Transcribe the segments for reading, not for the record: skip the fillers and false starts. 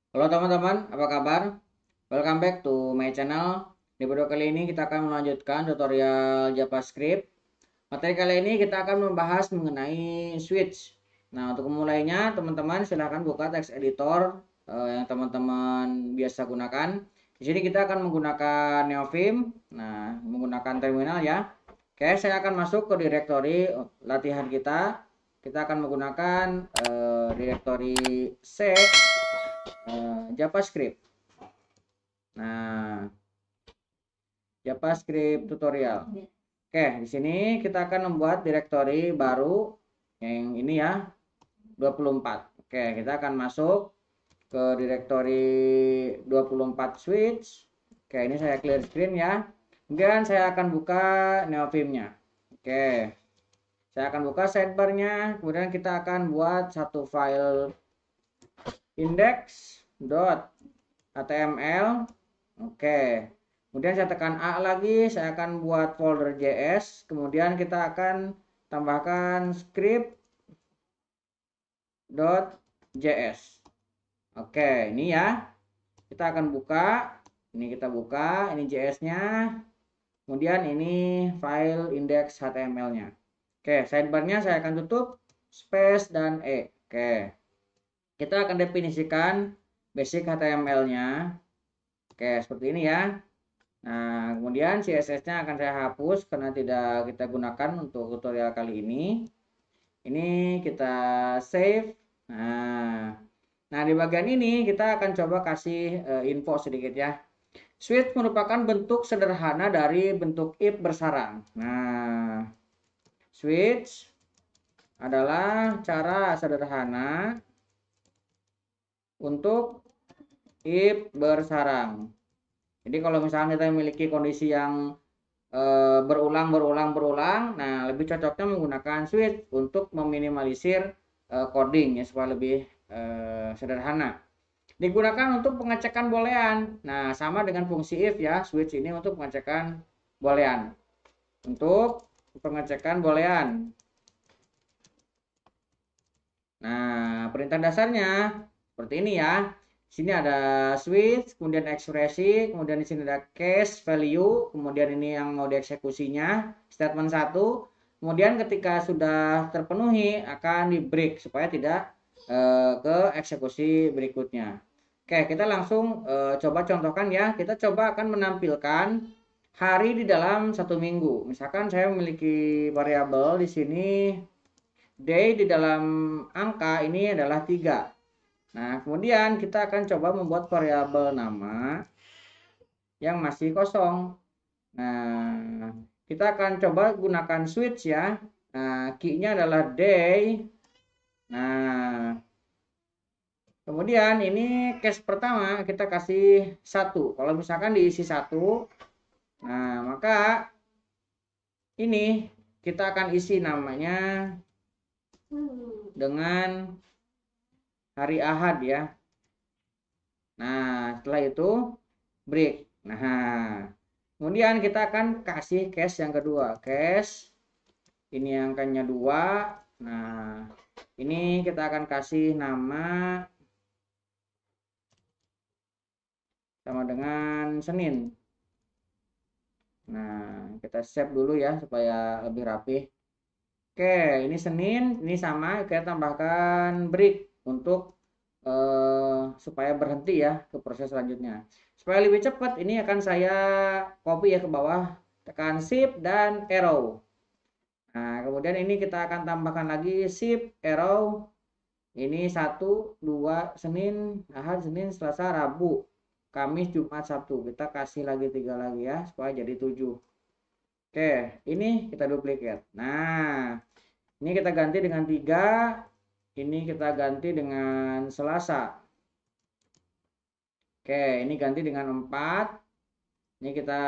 Halo teman-teman, apa kabar? Welcome back to my channel. Di video kali ini kita akan melanjutkan tutorial JavaScript. Materi kali ini kita akan membahas mengenai switch. Nah, untuk memulainya, teman-teman silahkan buka text editor yang teman-teman biasa gunakan. Di sini kita akan menggunakan Neovim. Nah, menggunakan terminal ya. Oke, saya akan masuk ke direktori latihan kita. Kita akan menggunakan direktori C JavaScript. Nah, JavaScript tutorial. Oke, di sini kita akan membuat direktori baru yang ini ya, 24. Oke, kita akan masuk ke direktori 24 switch. Oke, ini saya clear screen ya. Kemudian saya akan buka Neovim-nya. Oke, saya akan buka sidebar-nya. Kemudian kita akan buat satu file index.html. Oke. Kemudian saya tekan A lagi, saya akan buat folder JS. Kemudian kita akan tambahkan script.js. Oke, ini ya. Kita akan buka. Ini kita buka, ini JS-nya. Kemudian ini file index HTML-nya. Oke, sidebar-nya saya akan tutup space dan E. Oke. Kita akan definisikan basic HTML-nya. Oke, seperti ini ya. Nah, kemudian CSS-nya akan saya hapus karena tidak kita gunakan untuk tutorial kali ini. Ini kita save. Nah, di bagian ini kita akan coba kasih info sedikit ya. Switch merupakan bentuk sederhana dari bentuk if bersarang. Nah, switch adalah cara sederhana untuk if bersarang. Jadi kalau misalnya kita memiliki kondisi yang berulang, nah lebih cocoknya menggunakan switch untuk meminimalisir coding ya supaya lebih sederhana. Digunakan untuk pengecekan boolean. Nah, sama dengan fungsi if ya, switch ini untuk pengecekan boolean. Untuk pengecekan boolean. Nah, perintah dasarnya seperti ini ya. Sini ada switch, kemudian ekspresi, kemudian di sini ada case value, kemudian ini yang mau dieksekusinya, statement 1. Kemudian ketika sudah terpenuhi akan di break supaya tidak ke eksekusi berikutnya. Oke, kita langsung coba contohkan ya. Kita coba akan menampilkan hari di dalam satu minggu. Misalkan saya memiliki variabel di sini day di dalam angka ini adalah 3. Nah, kemudian kita akan coba membuat variabel nama yang masih kosong. Nah, kita akan coba gunakan switch ya. Nah, key-nya adalah day. Nah, kemudian ini case pertama kita kasih 1. Kalau misalkan diisi 1, nah maka ini kita akan isi namanya dengan hari Ahad ya. Nah, setelah itu break. Nah, kemudian kita akan kasih case yang kedua. Case ini angkanya 2. Nah, ini kita akan kasih nama sama dengan Senin. Nah, kita save dulu ya supaya lebih rapi. Oke, ini Senin, ini sama kita tambahkan break untuk supaya berhenti ya ke proses selanjutnya. Supaya lebih cepat, ini akan saya copy ya ke bawah, tekan shift dan arrow. Nah, kemudian ini kita akan tambahkan lagi shift arrow. Ini 1, 2, Senin, Ahad, Senin, Selasa, Rabu, Kamis, Jumat, Sabtu. Kita kasih lagi 3 lagi ya supaya jadi 7. Oke, ini kita duplicate. Nah, ini kita ganti dengan 3. Ini kita ganti dengan Selasa. Oke, ini ganti dengan 4. Ini kita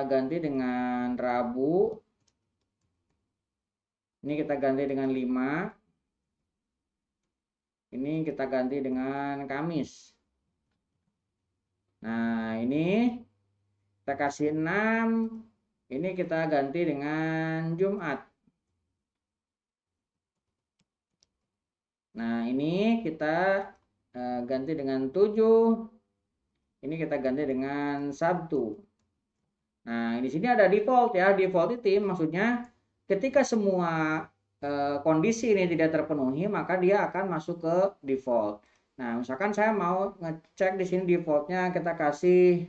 ganti dengan Rabu. Ini kita ganti dengan 5. Ini kita ganti dengan Kamis. Nah, ini kita kasih 6. Ini kita ganti dengan Jumat. Nah, ini kita ganti dengan 7. Ini kita ganti dengan Sabtu. Nah, di sini ada default ya. Default itu maksudnya ketika semua kondisi ini tidak terpenuhi, maka dia akan masuk ke default. Nah, misalkan saya mau ngecek di sini defaultnya, kita kasih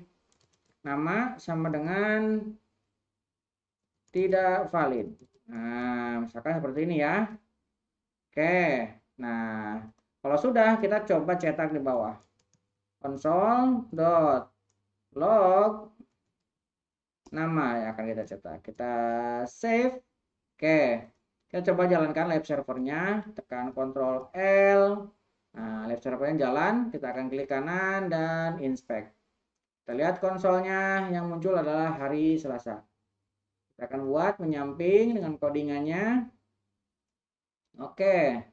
nama sama dengan tidak valid. Nah, misalkan seperti ini ya. Oke. Nah, kalau sudah kita coba cetak di bawah. Console.log nama yang akan kita cetak. Kita save. Oke. Kita coba jalankan live servernya, tekan Ctrl L. Nah, live servernya jalan, kita akan klik kanan dan inspect. Kita lihat konsolnya yang muncul adalah hari Selasa. Kita akan buat menyamping dengan codingannya. Oke.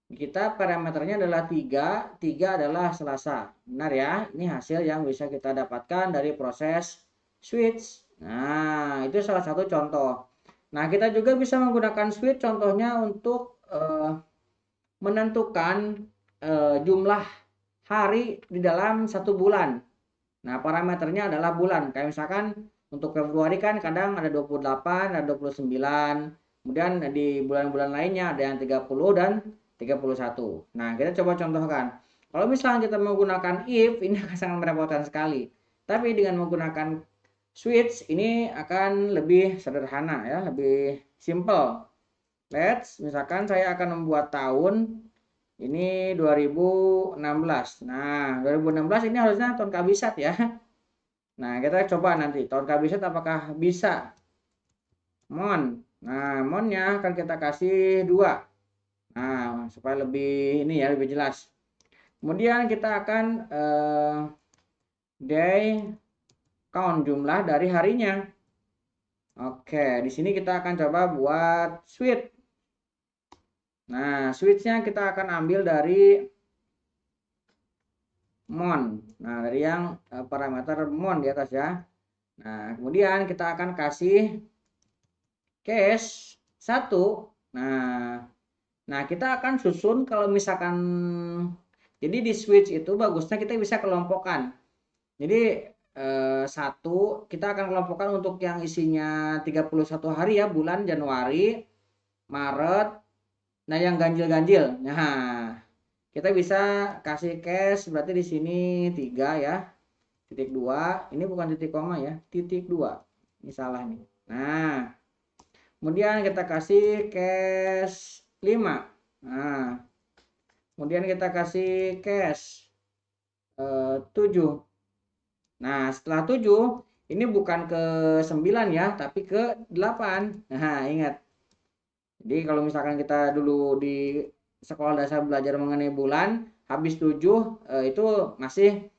Kita parameternya adalah 3 adalah Selasa. Benar ya? Ini hasil yang bisa kita dapatkan dari proses switch. Nah, itu salah satu contoh. Nah, kita juga bisa menggunakan switch contohnya untuk menentukan jumlah hari di dalam satu bulan. Nah, parameternya adalah bulan. Kayak misalkan untuk Februari kan kadang ada 28, ada 29. Kemudian di bulan-bulan lainnya ada yang 30 dan 31. Nah, kita coba contohkan. Kalau misalnya kita menggunakan if, ini akan sangat merepotkan sekali. Tapi dengan menggunakan switch, ini akan lebih sederhana ya, lebih simple. Misalkan saya akan membuat tahun, ini 2016. Nah, 2016 ini harusnya tahun kabisat ya. Nah, kita coba nanti tahun kabisat apakah bisa. Mon. Nah, monnya akan kita kasih 2. Nah, supaya lebih ini ya, lebih jelas. Kemudian kita akan day count, jumlah dari harinya. Oke, di sini kita akan coba buat switch. Nah, switchnya kita akan ambil dari mon. Nah, dari yang parameter mon di atas ya. Nah, kemudian kita akan kasih case 1. Nah, kita akan susun kalau misalkan, jadi di switch itu bagusnya kita bisa kelompokkan. Jadi 1 kita akan kelompokkan untuk yang isinya 31 hari ya, bulan Januari, Maret. Nah, yang ganjil-ganjil. Nah, kita bisa kasih cash berarti di sini 3 ya. Titik 2, ini bukan titik koma ya, titik 2. Ini salah nih. Nah, kemudian kita kasih cash 5. Nah, kemudian kita kasih cash 7. Nah, setelah 7 ini bukan ke 9 ya, tapi ke 8. Nah, ingat. Jadi kalau misalkan kita dulu di sekolah dasar belajar mengenai bulan, habis 7 itu masih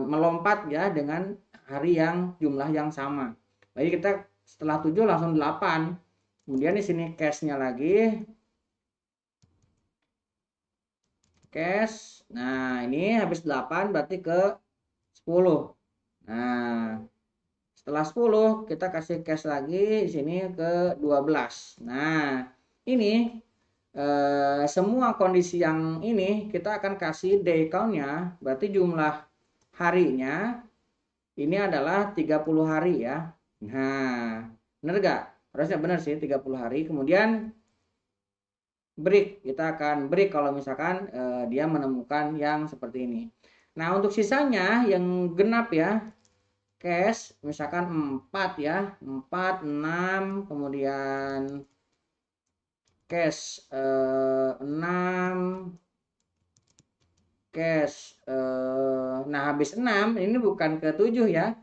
melompat ya dengan hari yang jumlah yang sama. Jadi kita setelah 7 langsung 8. Kemudian di sini cash-nya lagi. Cash. Nah, ini habis 8 berarti ke 10. Nah, setelah 10 kita kasih cash lagi di sini ke 12. Nah, ini semua kondisi yang ini kita akan kasih day count-nya, berarti jumlah harinya ini adalah 30 hari ya. Nah, benar gak? Harusnya benar sih 30 hari. Kemudian break, kita akan break kalau misalkan dia menemukan yang seperti ini. Nah, untuk sisanya yang genap ya, cash misalkan 4 ya, 4, 6, kemudian cash 6, cash nah habis 6 ini bukan ke 7 ya,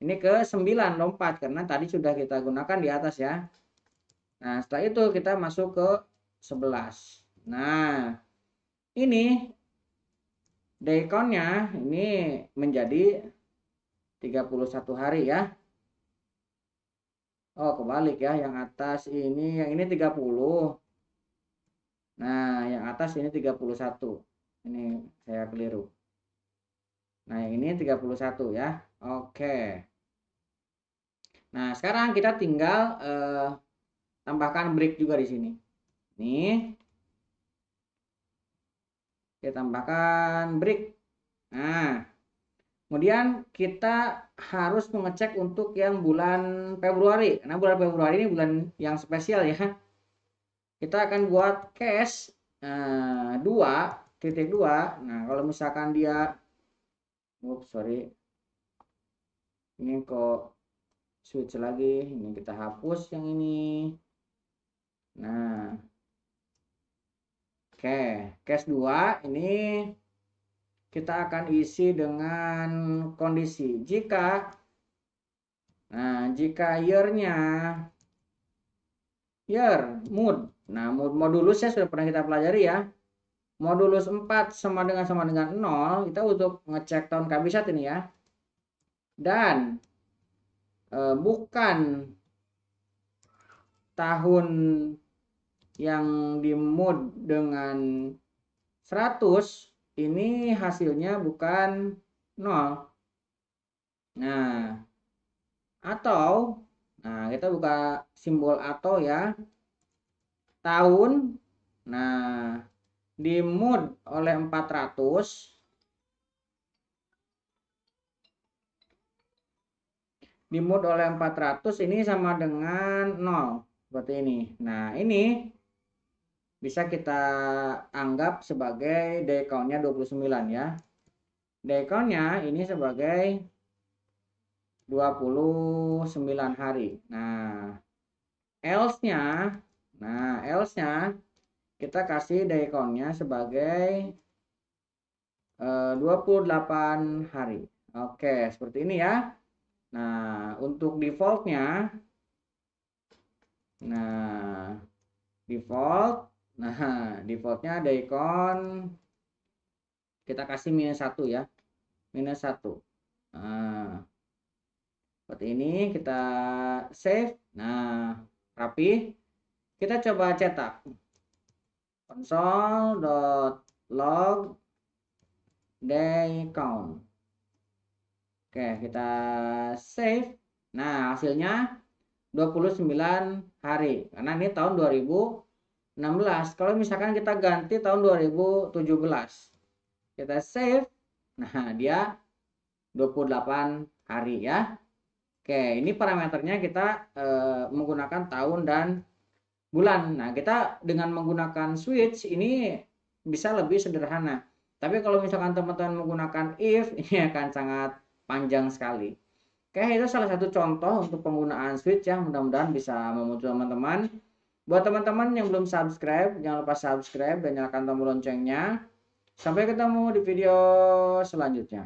ini ke 9 lompat karena tadi sudah kita gunakan di atas ya. Nah, setelah itu kita masuk ke 11. Nah, ini day count-nya ini menjadi 31 hari ya. Oh, kebalik ya, yang atas ini, yang ini 30. Nah, yang atas ini 31. Ini saya keliru. Nah, yang ini 31 ya. Oke. Nah, sekarang kita tinggal tambahkan break juga di sini. Nih. kita tambahkan break. Nah, kemudian kita harus mengecek untuk yang bulan Februari. Karena bulan Februari ini bulan yang spesial ya. Kita akan buat cash 2.2. Nah, kalau misalkan dia sorry. Ini kok switch lagi. Ini kita hapus yang ini. Nah, oke, cash 2 ini kita akan isi dengan kondisi jika year-nya mood. Nah, modulusnya sudah pernah kita pelajari ya. Modulus 4 sama dengan 0, kita untuk ngecek tahun kabisat ini ya. Dan bukan tahun yang di mood dengan 100, ini hasilnya bukan 0. Nah, atau kita buka simbol atau ya. Tahun di mood oleh 400, ini sama dengan 0 seperti ini. Nah, ini bisa kita anggap sebagai day count-nya 29 ya. Day count-nya ini sebagai 29 hari. Nah, else-nya kita kasih day count-nya sebagai 28 hari. Oke, seperti ini ya. Nah, untuk default-nya defaultnya day count kita kasih -1 ya. -1. Nah, seperti ini kita save. Nah, rapi. Kita coba cetak. Console.log day count. Oke, kita save. Nah, hasilnya 29 hari. Karena ini tahun 2016. Kalau misalkan kita ganti tahun 2017. Kita save. Nah, dia 28 hari ya. Oke, ini parameternya kita menggunakan tahun dan bulan. Nah, kita dengan menggunakan switch ini bisa lebih sederhana. Tapi kalau misalkan teman-teman menggunakan if, ini akan sangat panjang sekali. Oke, itu salah satu contoh untuk penggunaan switch ya. Mudah-mudahan bisa membantu teman-teman. Buat teman-teman yang belum subscribe, jangan lupa subscribe dan nyalakan tombol loncengnya. Sampai ketemu di video selanjutnya.